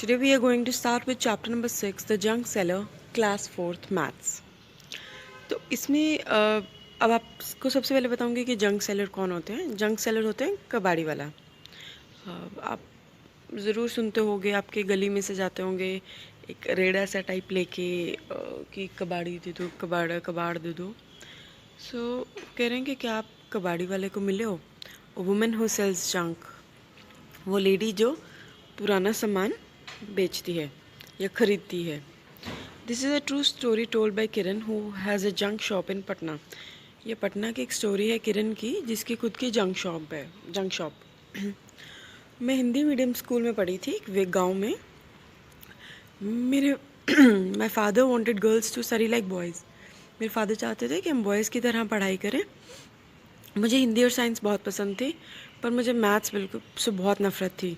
Today we are going to start with chapter number 6, The Junk Seller, Class 4th Maths. तो इसमें अब आपको सबसे पहले बताऊंगी कि जंक सेलर कौन होते हैं। जंक सेलर होते हैं कबाड़ी वाला। आप ज़रूर सुनते होंगे, आपके गली में से जाते होंगे एक रेड़ा सा टाइप लेके कि कबाड़ी दे दो, कबाड़ दे दो। सो कह रहे हैं कि क्या आप कबाड़ी वाले को मिले हो? वुमेन हु सेल्स जंक, वो लेडी जो पुराना सामान बेचती है या ख़रीदती है। This is a true story told by Kiran who has a junk shop in Patna. ये पटना की एक स्टोरी है किरण की, जिसकी खुद की जंक शॉप है। जंक शॉप मैं हिंदी मीडियम स्कूल में पढ़ी थी वे गांव में। मेरे my father wanted girls to study like boys. मेरे फादर चाहते थे कि हम बॉयज़ की तरह पढ़ाई करें। मुझे हिंदी और साइंस बहुत पसंद थी, पर मुझे मैथ्स बिल्कुल से बहुत नफ़रत थी।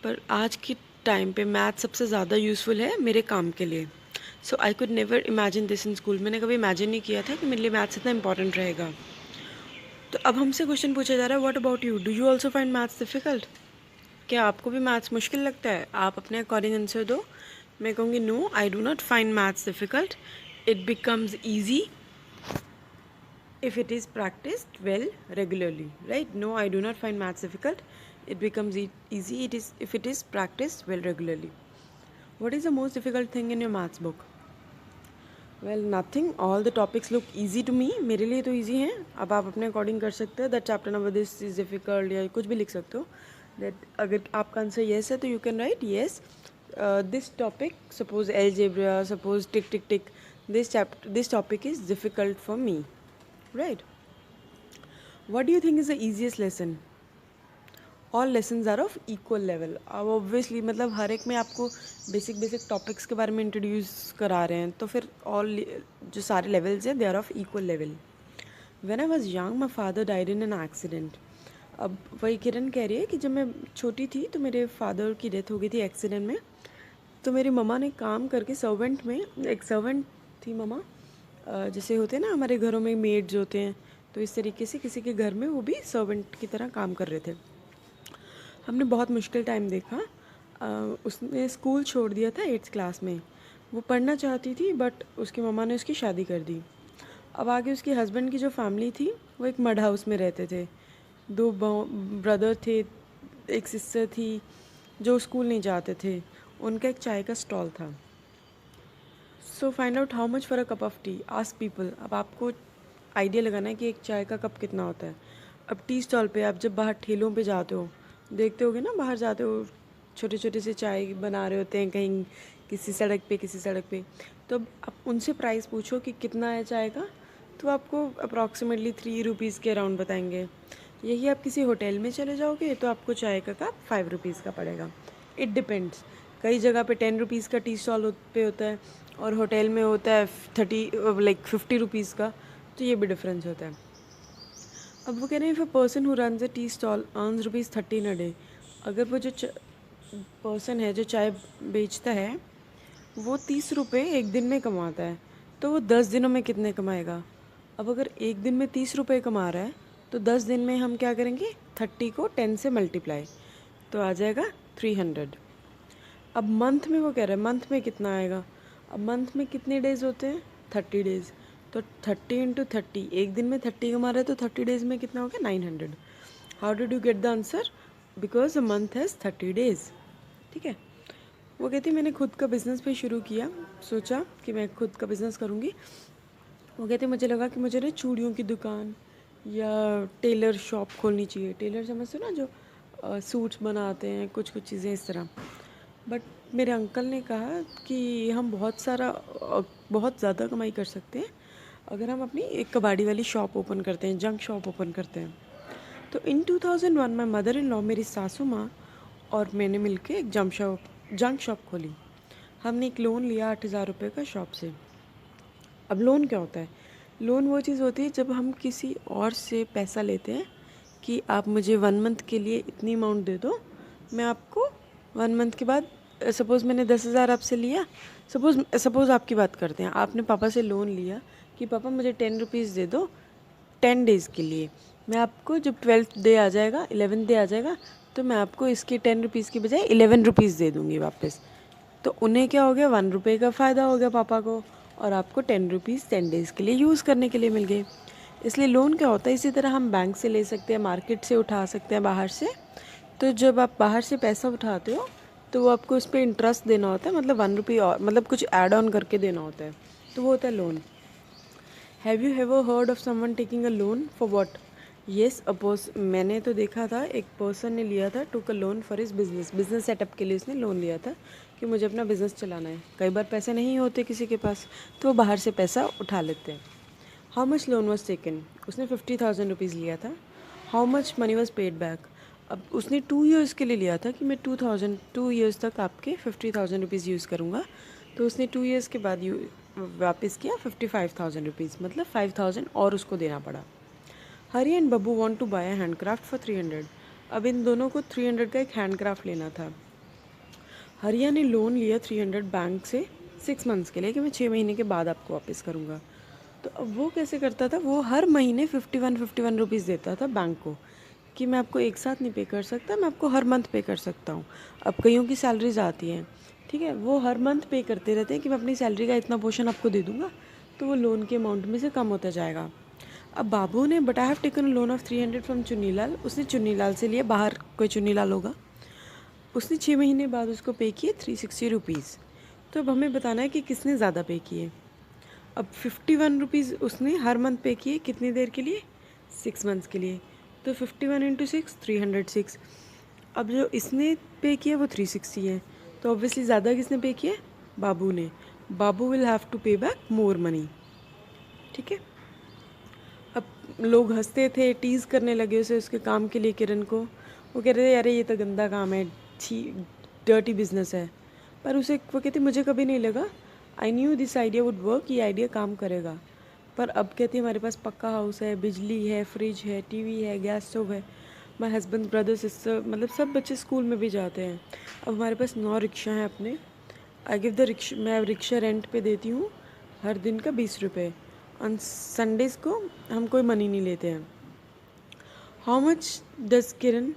पर आज की टाइम पे मैथ सबसे ज़्यादा यूज़फुल है मेरे काम के लिए। So I could never imagine this in school. मैंने कभी इमेजिन नहीं किया था कि मेरे लिए मैथ्स इतना इंपॉर्टेंट रहेगा। तो अब हमसे क्वेश्चन पूछा जा रहा है, what about you, do you also find maths difficult? क्या आपको भी मैथ्स मुश्किल लगता है? आप अपने अकॉर्डिंग आंसर दो। मैं कहूँगी no, I do not find maths difficult. It becomes easy if it is practiced well regularly, right? No, I do not find maths difficult. It becomes easy it is if it is practiced well regularly. What is the most difficult thing in your maths book? Well, nothing. All the topics look easy to me. मेरे लिए तो easy हैं। अब आप अपने according कर सकते हो that chapter number this is difficult या कुछ भी लिख सकते हो। that अगर आपका आंसर yes है तो you can write yes, this topic, suppose algebra, suppose tick this topic is difficult for me, right? What do you think is the easiest lesson? All lessons are of equal level. अब obviously मतलब हर एक में आपको basic topics के बारे में introduce करा रहे हैं, तो फिर ऑल जो सारे लेवल्स हैं they are of equal level. When I was young my father died in an accident. अब वही किरण कह रही है कि जब मैं छोटी थी तो मेरे फादर की डेथ हो गई थी एक्सीडेंट में। तो मेरी मम्मा ने काम करके सर्वेंट में, एक सर्वेंट थी मम्मा, जैसे होते हैं ना हमारे घरों में मेड्स होते हैं, तो इस तरीके से किसी के घर में वो भी सर्वेंट की तरह काम कर रहे थे। हमने बहुत मुश्किल टाइम देखा। उसने स्कूल छोड़ दिया था 8th क्लास में। वो पढ़ना चाहती थी बट उसकी मम्मा ने उसकी शादी कर दी। अब आगे उसके हस्बैंड की जो फैमिली थी वो एक मड हाउस में रहते थे। 2 ब्रदर थे, एक सिस्टर थी जो स्कूल नहीं जाते थे। उनका एक चाय का स्टॉल था। So find out how much for a cup of T, ask people. अब आपको आइडिया लगाना है कि एक चाय का कप कितना होता है। अब टी स्टॉल पे आप जब बाहर ठेलों पे जाते हो, देखते होगे ना, बाहर जाते हो छोटे छोटे से चाय बना रहे होते हैं कहीं किसी सड़क पे। तो अब आप उनसे प्राइस पूछो कि कितना है चाय का, तो आपको अप्रॉक्सीमेटली 3 रुपीज़ के अराउंड बताएंगे। यही आप किसी होटल में चले जाओगे तो आपको चाय का कप 5 रुपीज़ का पड़ेगा। It depends. कई जगह पे 10 रुपीज़ का टी स्टॉल पे होता है और होटल में होता है 50 रुपीज़ का, तो ये भी डिफरेंस होता है। अब वो कह रहे हैं if a person who runs a tea stall earns ₹30 in a day. अगर वो जो पर्सन है जो चाय बेचता है वो 30 रुपये एक दिन में कमाता है, तो वो 10 दिनों में कितने कमाएगा? अब अगर एक दिन में 30 रुपये कमा रहा है तो 10 दिन में हम क्या करेंगे, 30 को 10 से मल्टीप्लाई, तो आ जाएगा 300। अब मंथ में वो कह रहा है मंथ में कितना आएगा। अब मंथ में कितने डेज़ होते हैं, 30 डेज़। तो 30 इंटू 30, एक दिन में 30 कमा रहा है तो 30 डेज़ में कितना हो गया, 900। How did you get the answer? Because a month has 30 days. ठीक है। वो कहती मैंने खुद का बिज़नेस भी शुरू किया, सोचा कि मैं खुद का बिज़नेस करूँगी। वो कहते मुझे लगा कि मुझे ना चूड़ियों की दुकान या टेलर शॉप खोलनी चाहिए। टेलर समझते हो ना, जो सूट्स बनाते हैं, कुछ चीज़ें इस तरह। बट मेरे अंकल ने कहा कि हम बहुत ज़्यादा कमाई कर सकते हैं अगर हम अपनी एक कबाड़ी वाली शॉप ओपन करते हैं, जंक शॉप ओपन करते हैं। तो इन 2001 माई मदर इन लॉ, मेरी सासू माँ और मैंने मिलके एक जंक शॉप खोली। हमने एक लोन लिया 8,000 रुपये का शॉप से। अब लोन क्या होता है? लोन वो चीज़ होती है जब हम किसी और से पैसा लेते हैं कि आप मुझे 1 मंथ के लिए इतनी अमाउंट दे दो, मैं आपको 1 मंथ के बाद, सपोज़ मैंने 10,000 आपसे लिया, सपोज़ आपकी बात करते हैं, आपने पापा से लोन लिया कि पापा मुझे 10 रुपीज़ दे दो 10 डेज़ के लिए। मैं आपको जब 12th डे आ जाएगा, 11th डे आ जाएगा, तो मैं आपको इसके 10 रुपीज़ की बजाय 11 रुपीज़ दे दूँगी वापस। तो उन्हें क्या हो गया, 1 रुपये का फ़ायदा हो गया पापा को, और आपको 10 रुपीज़ 10 डेज़ के लिए यूज़ करने के लिए मिल गए। इसलिए लोन क्या होता है, इसी तरह हम बैंक से ले सकते हैं, मार्केट से उठा सकते हैं, बाहर से। तो जब आप बाहर से पैसा उठाते हो तो वो आपको उस पर इंटरेस्ट देना होता है, मतलब 1 रुपये और मतलब कुछ ऐड ऑन करके देना होता है, तो वो होता है loan. Have you ever heard of someone taking a loan for what? Yes suppose, मैंने तो देखा था एक पर्सन ने लिया था, took a loan for his business setup के लिए उसने लोन लिया था कि मुझे अपना बिजनेस चलाना है। कई बार पैसे नहीं होते किसी के पास, तो वो बाहर से पैसा उठा लेते हैं। How much loan was taken? उसने 50,000 रुपीज़ लिया था। How much money was paid back? अब उसने 2 ईयर्स के लिए लिया था कि मैं 2 ईयर्स तक आपके 50,000 रुपीज़ यूज़ करूँगा। तो उसने 2 ईयर्स के बाद वापस किया 55,000 रुपीज़, मतलब 5,000 और उसको देना पड़ा। Hari and Babbu want to buy a handcraft for 300। अब इन दोनों को 300 का एक हैंडक्राफ्ट लेना था। हरिया ने लोन लिया 300 बैंक से 6 मंथ्स के लिए कि मैं 6 महीने के बाद आपको वापस करूँगा। तो अब वो कैसे करता था, वो हर महीने 51 रुपीज़ देता था बैंक को कि मैं आपको एक साथ नहीं पे कर सकता, मैं आपको हर मंथ पे कर सकता हूँ। अब कईयों की सैलरीज आती हैं, ठीक है, वो हर मंथ पे करते रहते हैं कि मैं अपनी सैलरी का इतना पोर्शन आपको दे दूँगा, तो वो लोन के अमाउंट में से कम होता जाएगा। अब बाबू ने, but I have taken loan of 300 from Chunnilal, उसने चुन्नीलाल से लिया, बाहर कोई चुन्नीलाल होगा, उसने 6 महीने बाद उसको पे किए 360 रुपीज़। तो अब हमें बताना है कि किसने ज़्यादा पे किए। अब 51 रुपीज़ उसने हर मंथ पे किए, कितनी देर के लिए, 6 मंथ्स के लिए। तो 51 इंटू 6 306। अब जो इसने पे किया वो 360 है, तो ऑब्वियसली ज़्यादा किसने पे किया, बाबू ने। बाबू विल हैव टू पे बैक मोर मनी, ठीक है। अब लोग हंसते थे, टीज़ करने लगे उसे उसके काम के लिए, किरण को। वो कह रहे थे अरे ये तो गंदा काम है, छी, डर्टी बिजनेस है। पर उसे, वो कहती मुझे कभी नहीं लगा, I knew this idea would work, ये आइडिया काम करेगा। पर अब कहती है हमारे पास पक्का हाउस है, बिजली है, फ्रिज है, टीवी है, गैस स्टोव है, माई हस्बैंड, ब्रदर, सिस्टर, मतलब सब बच्चे स्कूल में भी जाते हैं। अब हमारे पास 9 रिक्शा हैं अपने। आई गिव द रिक्शा, मैं रिक्शा रेंट पे देती हूँ हर दिन का 20 रुपये। ऑन संडेज़ को हम कोई मनी नहीं लेते हैं। How much does Kiran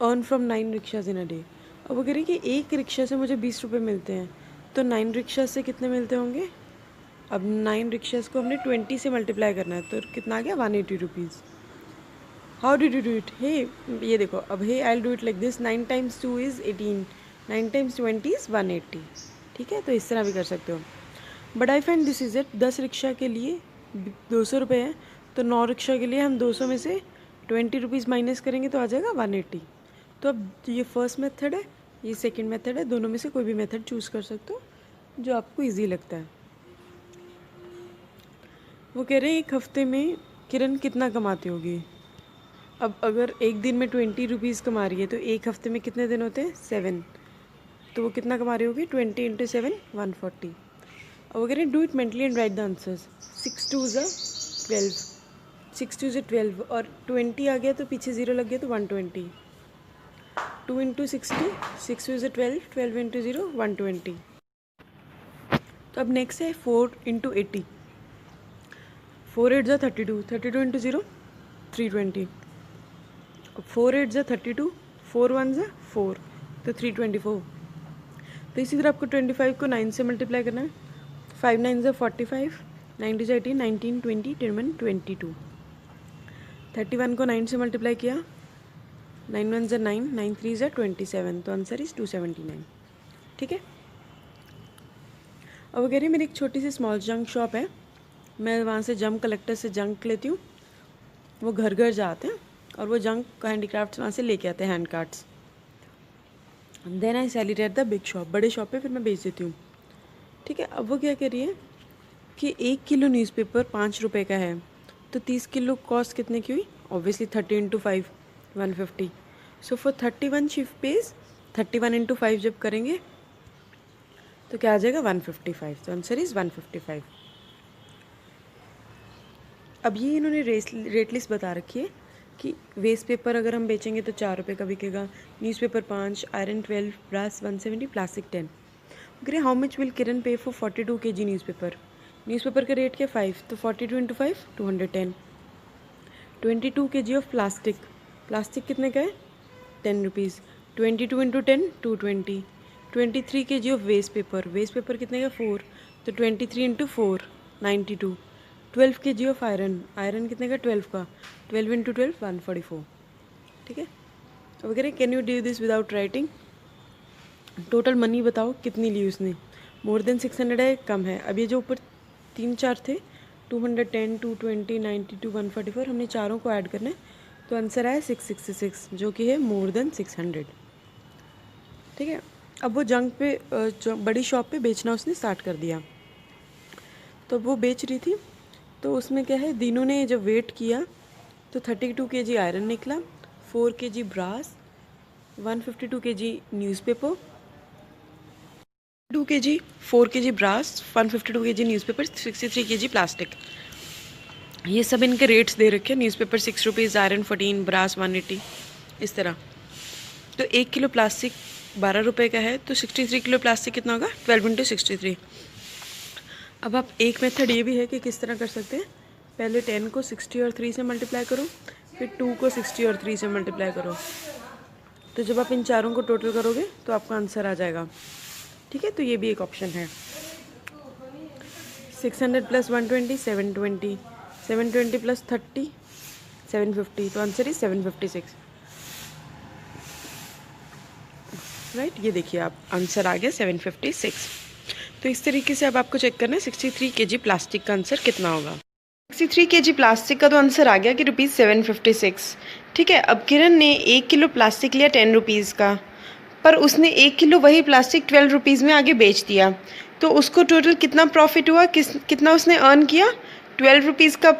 earn from 9 rickshaws in a day? अब वो कह रही कि एक रिक्शा से मुझे 20 रुपये मिलते हैं, तो 9 रिक्शा से कितने मिलते होंगे? अब 9 रिक्शाज को हमने 20 से मल्टीप्लाई करना है, तो कितना आ गया, 180 rupees. How did you do it? Hey, ये देखो, अब hey I do it like this, 9 times 2 is 18, 9 times 20 is 180, ठीक है। तो इस तरह भी कर सकते हो। But I find this is it, 10 rickshaw के लिए 200 रुपये है, तो 9 रिक्शा के लिए हम 200 में से 20 रुपीज़ माइनस करेंगे तो आ जाएगा 180। तो अब ये फर्स्ट मेथड है, ये सेकंड मेथड है, दोनों में से कोई भी मेथड चूज़ कर सकते हो जो आपको ईजी लगता है। वो कह रहे हैं एक हफ्ते में किरण कितना कमाती होगी? अब अगर एक दिन में 20 रुपीज़ कमा रही है, तो एक हफ्ते में कितने दिन होते हैं, 7। तो वो कितना कमा रही होगी, 20 इंटू 7 140। अब अगर do it mentally and right the answers. 6 2 ज़ा 12, 6 2 ज़ा 12, और 20 आ गया तो पीछे 0 लग गया तो 120। 2 इंटू 60, 6 2 ज़ा 12, 12 इंटू 0 120। तो अब नेक्स्ट है 4 इंटू 80, 4 8 ज़ा 32, 32 इंटू 0 320। 4 8 ज़ा 32, 4 1 ज़ा 4, तो 324। तो इसी तरह आपको 25 को 9 से मल्टीप्लाई करना है, 5 9 ज़ा 45, 9 2 18, 19 20 10 22। 31 को 9 से मल्टीप्लाई किया, 9 1 ज़ा 9, 9 3 ज़ा 27, तो आंसर इज़ 279, ठीक है। अब वो कह रही है मेरी एक छोटी सी स्मॉल जंक शॉप है, मैं वहाँ से जंक कलेक्टर से जंक लेती हूँ, वो घर घर जाते हैं और वो जंक हैंडीक्राफ्ट्स वहाँ से लेके आते हैं, hand cards. Then I sell it at the big shop, बड़े शॉप पे फिर मैं बेच देती हूँ, ठीक है। अब वो क्या कह रही है कि 1 किलो न्यूज़पेपर 5 रुपये का है, तो 30 किलो कॉस्ट कितने की हुई, obviously 30 into 5 150। So for 31 she page 31 into 5 जब करेंगे तो क्या आ जाएगा, 155। तो आंसर इज़ 155। अब ये इन्होंने रेट लिस्ट बता रखी है कि वेस्ट पेपर अगर हम बेचेंगे तो 4 रुपये का बिकेगा, newspaper 5, iron 12, brass 170, plastic 10। Grey how much will Kiran pay for 42 kg newspaper? Newspaper का रेट क्या, 5, तो 42 into 5 210। 22 kg of plastic, plastic कितने का है, ₹10, 22 into 10 220, 23 kg of waste paper, waste paper कितने का 4, तो 23 into 4 92, 12 kg of iron, iron कितने का 12 का, 12 इंटू 12 144। ठीक है, अब कह रहे can you do this without writing. Total money बताओ कितनी ली उसने, मोर देन 600 है कम है। अब ये जो ऊपर 3-4 थे 210 220 92 144, हमने चारों को ऐड करना है, तो आंसर आया 666 जो कि है मोर देन 600। ठीक है, अब वो जंक पे बड़ी शॉप पे बेचना उसने स्टार्ट कर दिया। तो वो बेच रही थी, तो उसमें क्या है, दीनू ने जब वेट किया तो 32 kg आयरन निकला, 4 kg brass, 152 kg newspaper, 2 kg 4 kg brass, 152 kg newspaper, 63 kg plastic. ये सब इनके रेट्स दे रखे हैं, न्यूज़पेपर 6 रुपीज़, आयरन 14, ब्रास 180, इस तरह। तो 1 किलो प्लास्टिक 12 रुपये का है, तो 63 किलो प्लास्टिक कितना होगा, 12 इंटू 63। अब आप एक मेथड ये भी है कि किस तरह कर सकते हैं, पहले 10 को 60 और 3 से मल्टीप्लाई करो, फिर 2 को 60 और 3 से मल्टीप्लाई करो, तो जब आप इन चारों को टोटल करोगे तो आपका आंसर आ जाएगा। ठीक है, तो ये भी एक ऑप्शन है। 600 प्लस 120 720, 720 प्लस 30 750, तो आंसर इज 756। राइट, ये देखिए आप आंसर आ गया 756। तो इस तरीके से अब आपको चेक करना है 63 kg प्लास्टिक का आंसर कितना होगा। 63 kg प्लास्टिक का तो आंसर आ गया कि ₹756। ठीक है, अब किरण ने 1 किलो प्लास्टिक लिया 10 रुपीज़ का, पर उसने 1 किलो वही प्लास्टिक 12 रुपीज़ में आगे बेच दिया, तो उसको टोटल कितना प्रॉफिट हुआ, कितना उसने अर्न किया। 12 रुपीज़ का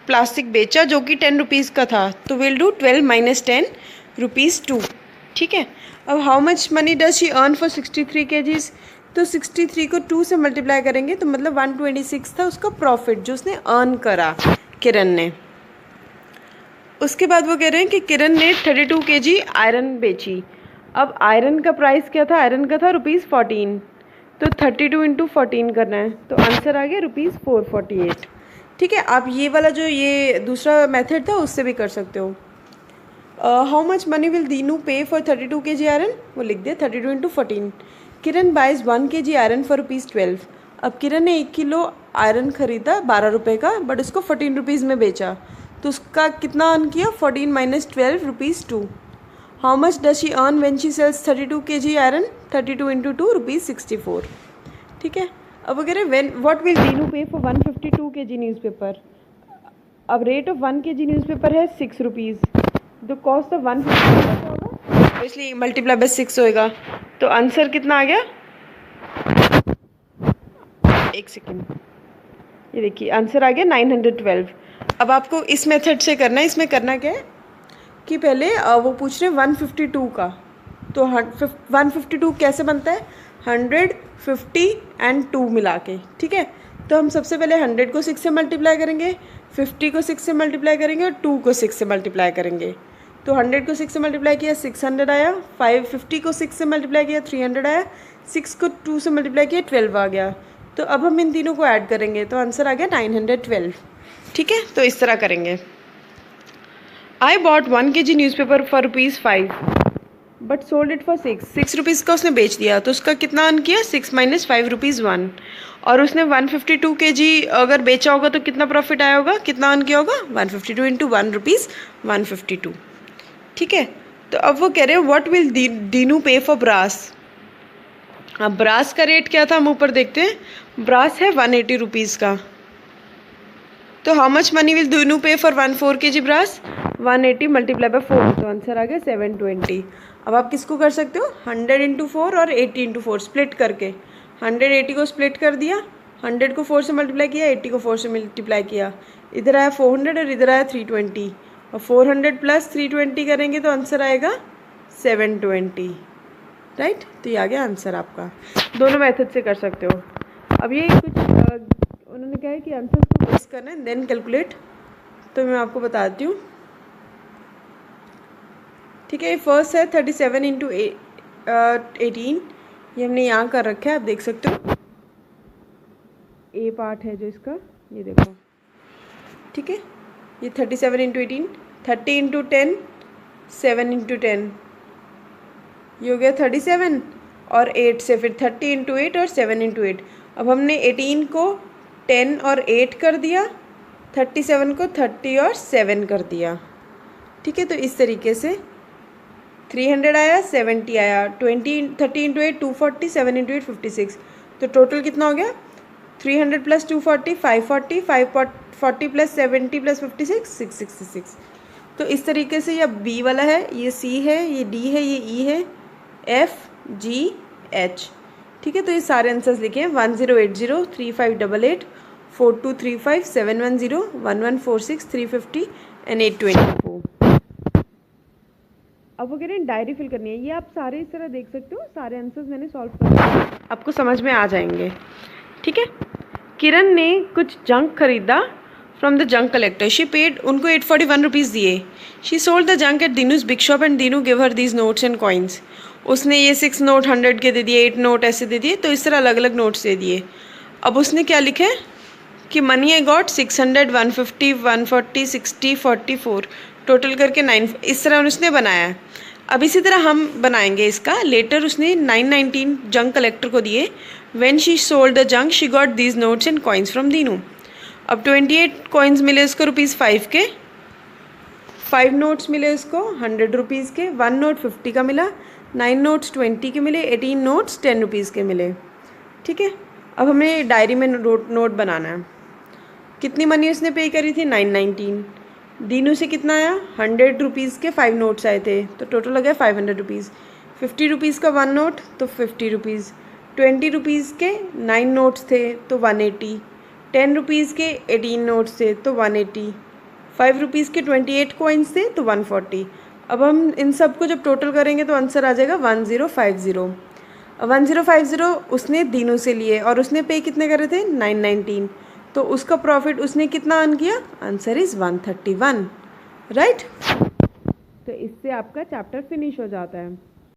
प्लास्टिक बेचा जो कि 10 रुपीज़ का था, तो विल डू 12 माइनस 10 रुपीज़ 2। ठीक है, अब how much money does she earn for 63 kgs, तो 63 को 2 से मल्टीप्लाई करेंगे तो मतलब 126 था उसका प्रॉफिट जो उसने अर्न करा किरण ने। उसके बाद वो कह रहे हैं कि किरण ने 32 kg आयरन बेची। अब आयरन का प्राइस क्या था, आयरन का था ₹14, तो 32 इंटू 14 करना है, तो आंसर आ गया ₹448। ठीक है, आप ये वाला जो ये दूसरा मेथड था उससे भी कर सकते हो। How much money will Dinu pay for 32 kg iron, वो लिख दिया 32 into 14। Kiran buys 1 kg iron for ₹12। अब किरण ने 1 किलो आयरन खरीदा 12 रुपये का, बट उसको 14 रुपीज़ में बेचा, तो उसका कितना अर्न किया, 14 minus 12 rupees 2। How much does she earn when she sales 32 kg iron, 32 into 2 ₹64। ठीक है, अब वगैरह when what will Dinu pay for 152 kg newspaper. अब रेट ऑफ 1 kg न्यूज़पेपर है 6 रुपीज़, तो कॉस्ट ऑफ 150 होगा, इसलिए मल्टीप्लाई बाय 6 होएगा, तो आंसर कितना आ गया, एक सेकेंड, ये देखिए आंसर आ गया 912। अब आपको इस मेथड से करना है, इसमें करना क्या है कि पहले वो पूछ रहे हैं 152 का, तो 152 कैसे बनता है, 100 50 एंड 2 मिला के। ठीक है, तो हम सबसे पहले 100 को 6 से मल्टीप्लाई करेंगे, 50 को 6 से मल्टीप्लाई करेंगे और 2 को 6 से मल्टीप्लाई करेंगे। तो 100 को 6 से मल्टीप्लाई किया 600 आया, 50 को 6 से मल्टीप्लाई किया 300 आया, 6 को 2 से मल्टीप्लाई किया 12 आ गया। तो अब हम इन तीनों को ऐड करेंगे तो आंसर आ गया 912। ठीक है, तो इस तरह करेंगे। I bought 1 kg newspaper for ₹5 but sold it for 6 rupees का उसने बेच दिया, तो उसका कितना अर्न किया, 6 माइनस 5 रुपीज़ 1। और उसने 152 kg अगर बेचा होगा तो कितना प्रॉफिट आया होगा, कितना अर्न किया होगा, 152 इंटू 1 रुपीज़ 152। ठीक है, तो अब वो कह रहे हैं what will Dinu pay for brass. अब ब्रास का रेट क्या था हम ऊपर देखते हैं, ब्रास है 180 रुपीज़ का, तो how much money will Dinu pay for 14 kg brass, 180 multiply by 4, तो आंसर आ गया 720। अब आप किसको कर सकते हो, 100 इंटू 4 और 80 इंटू 4 स्प्लिट करके, 100 80 को स्प्लिट कर दिया, 100 को 4 से मल्टीप्लाई किया, 80 को 4 से मल्टीप्लाई किया, इधर आया 400 और इधर आया 320, और 400 प्लस 320 करेंगे तो आंसर आएगा 720। राइट, तो ये आ गया आंसर आपका। दोनों मेथड से कर सकते हो। अब ये कुछ उन्होंने कहा है कि आंसर को बेस करना है देन कैलकुलेट, तो मैं आपको बताती हूँ। ठीक है, फर्स्ट है 37 इंटू 18, ये हमने यहाँ कर रखा है, आप देख सकते हो, ए पार्ट है जो इसका, ये देखो। ठीक है, ये 37 इंटू 18, 30 इंटू 10, 7 इंटू 10, ये हो गया 37 और 8 से फिर 30 इंटू 8 और 7 इंटू 8। अब हमने 18 को 10 और 8 कर दिया, 37 को 30 और 7 कर दिया। ठीक है, तो इस तरीके से 300 आया, 70 आया, 30 इंटू 8 240, 7 इंटू 8 56। तो टोटल कितना हो गया? 300 प्लस 240 540, 540 प्लस 70 प्लस 56 666। तो इस तरीके से ये बी वाला है, ये सी है, ये डी है, ये ई है, एफ जी एच। ठीक है, तो ये सारे आंसर्स लिखे हैं 1080 3588 4235 710 1146 350 एंड 824। अब वो कह रहे हैं डायरी फिल करनी है। ये आप सारे इस तरह देख सकते हो, सारे आंसर्स मैंने सॉल्व कर दिए, आपको समझ में आ जाएंगे। ठीक है, किरण ने कुछ जंक खरीदा from the junk collector. She paid, उनको 841 रुपीज़ दिए। She sold the junk at Dinu's big shop and Dinu give her these notes and coins. उसने ये 6 नोट 100 के दे दिए, 8 नोट ऐसे दे दिए, तो इस तरह अलग अलग नोट्स दे दिए। अब उसने क्या लिखा है कि मनी आई गॉट 600 150 140 60 44 टोटल करके 9, इस तरह उसने बनाया है। अब इसी तरह हम बनाएंगे इसका। लेटर उसने 919 जंक कलेक्टर को दिए। When she sold the junk she got these notes and coins from Dinu. अब 28 कॉइन्स मिले उसको ₹5 के, 5 नोट्स मिले उसको 100 रुपीज़ के, 1 नोट 50 का मिला, 9 नोट्स 20 के मिले, 18 नोट्स 10 रुपीज़ के मिले। ठीक है, अब हमें डायरी में नोट बनाना है। कितनी मनी उसने पे करी थी? 919। दीनू से कितना आया? 100 रुपीज़ के 5 नोट्स आए थे, तो टोटल हो गया 500 रुपीज़। 50 रुपीज़ का 1 नोट तो 50 रुपीज़, 20 रुपीज़ के 9 नोट्स थे तो 180, 10 रुपीज़ के 18 नोट्स थे तो 180, 5 रुपीज़ के 28 कॉइन्स थे तो 140। अब हम इन सब को जब टोटल करेंगे तो आंसर आ जाएगा 1050। 1050 उसने दीनू से लिए और उसने पे कितने करे थे? 919। तो उसका प्रॉफिट उसने कितना अर्न किया? Answer is 131, right. तो इससे आपका चैप्टर फिनिश हो जाता है।